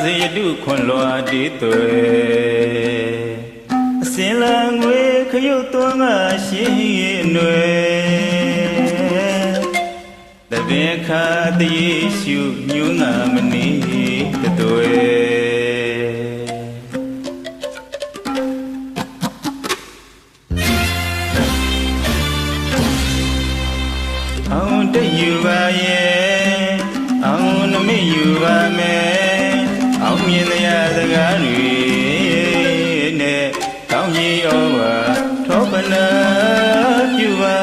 စေရတုခွန်လွာတီးသွေအစင်လံငွေခရုတ်သွန်းကရှိနွေတပင်ခါတည်ရှုညူငါမနီတသွေအောင်တယူပါရဲ့အောင်နမိယူပါမယ်အောင်မြင်တရားစကားတွေနဲ့ကောင်းကြီးဩဝါထောပနာပြုပါ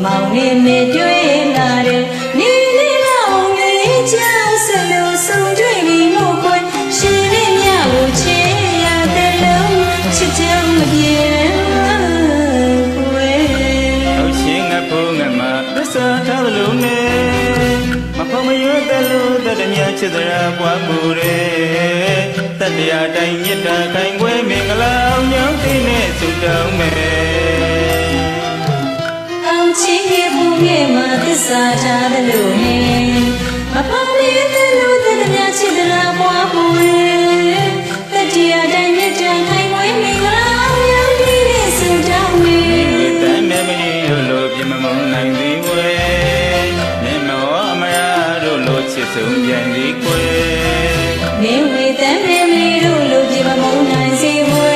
မောင်နေမေတွေ့လာတယ်နေနေလောင်လေးချမ်းစလို့ဆုံတွေ့ပြီးငိုခွင်ရှင်လေးမြကိုချေရတဲ့လုံးချစ်ချမ်းမပြေခွေဟုတ်ရှင်ငါဖို့ငါမသစ္စာထားလို့နေမဖို့မရွတ်တယ်လို့တတမြချစ်သရာပွားပူတယ်တတရားတိုင်းမြတ်တာခိုင်ခွဲမင်္ဂလာအောင်ညောင်းသိနဲ့ဆုတောင်းမယ်ချီးဖို့ငယ်မှာသစ္စာထားတယ်လို့နေမဖော်လေးတယ်လို့တည်းများချစ်တယ်လားပွားဖို့တတရားတိုင်းမြတ်တန်ခိုင်ဝဲမင်္ဂလာရောက်ဒီနေ့ဆုတောင်းမေတန်နေမီလို့ပြမမုံနိုင်သည်ဝဲနေမောအမရာတို့လို့ချစ်ဆုံးပြန်သည်ကွယ်နေဝေတန်နေမီတို့လို့ပြမမုံနိုင်စီဝဲ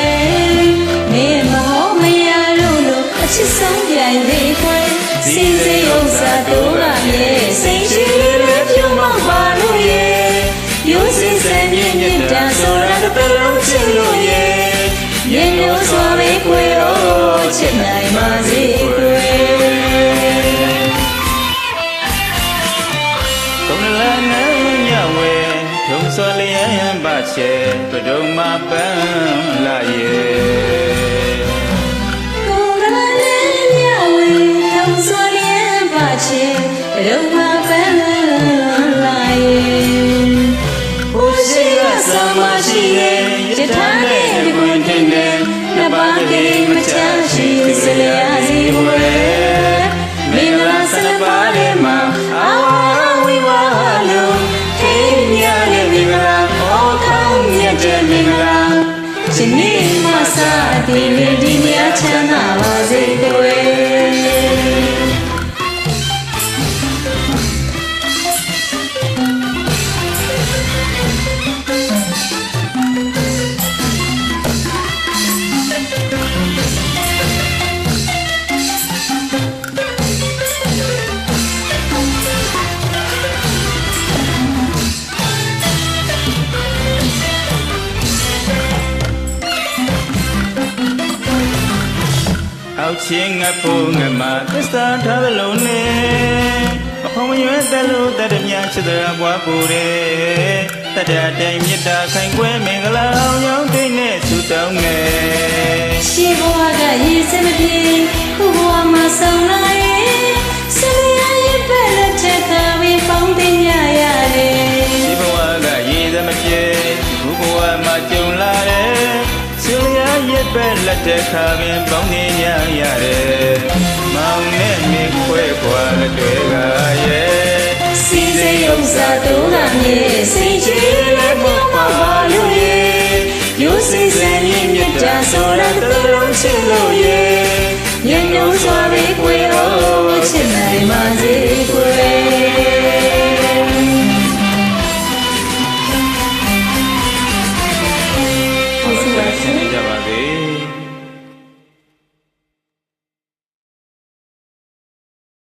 နေမောမရာတို့လို့အချစ်ဆုံးပြန်သည်ကွယ်စီစီဥစ္စာတို့ကမြေစိတ်ရှိလေးပြုံးမောက်ပါလို့ရဲ့ရိုးစစ်စံမြင့်မြင့်တန်ဆိုရတဲ့လုံးချစ်လို့ရဲ့မြေမျိုးစွာပဲခွေတော့ချစ်နိုင်ပါစေခွေကုန်းလန်းနဲ့ညဝဲထုံစောလျံပါချေပဒုံမပန်းလာရဲ့ချေရုံမပန်းလာရဲ့ဘုရှိရသမရှိရဲ့ယထာနဲ့ကွင်တင်နဲ့နှစ်ပါးကိမချရှိစလျာစီဝဲမင်္ဂလာစပါးရဲ့မှာအာဝိဝါလုံးထိမြရဲ့မင်္ဂလာအောကောင်းမြတ်တဲ့မင်္ဂလာရှင်နေမစာဒီနေ့ဒီမြတ်ချမ်းသာပါစေကွယ်အောက်ချင်းငါဖို့ငါမသစ္စာထားလို့နေမဖို့မရွတ်တယ်လို့တတမြချစ်တဲ့ဘွားပူတယ်တတတိုင်းမြတ်တာခိုင်ခွဲမင်္ဂလာအောင်ညောင်းသိနဲ့ဆုတောင်းမယ်ရှိဘဝကရည်စမပြေခုဘဝမှာဆောင်လာရဲ့ဆရာရဲ့ပဲလက်ထက်ကပြီးပေါင်းသိရရတယ်ရှိဘဝကရည်စမပြေခုဘဝမှာကြုံလာတယ်ဆရာရဲ့ပဲလက်ထက်ခါပင်ပေါင်းနေရရတယ်မောင်နဲ့မိခွဲခွာတွေကရဲ့စီစိဥစ္စာတို့ကမြေစိတ်ချလေးပေါ်ပါလို့ရဲ့ရိုးစိစံရင်မြတ်တာဆိုရတဲ့လုံးချစ်လို့ရဲ့ညညစွာပဲကိုယ်ရောချစ်နိုင်ပါစေ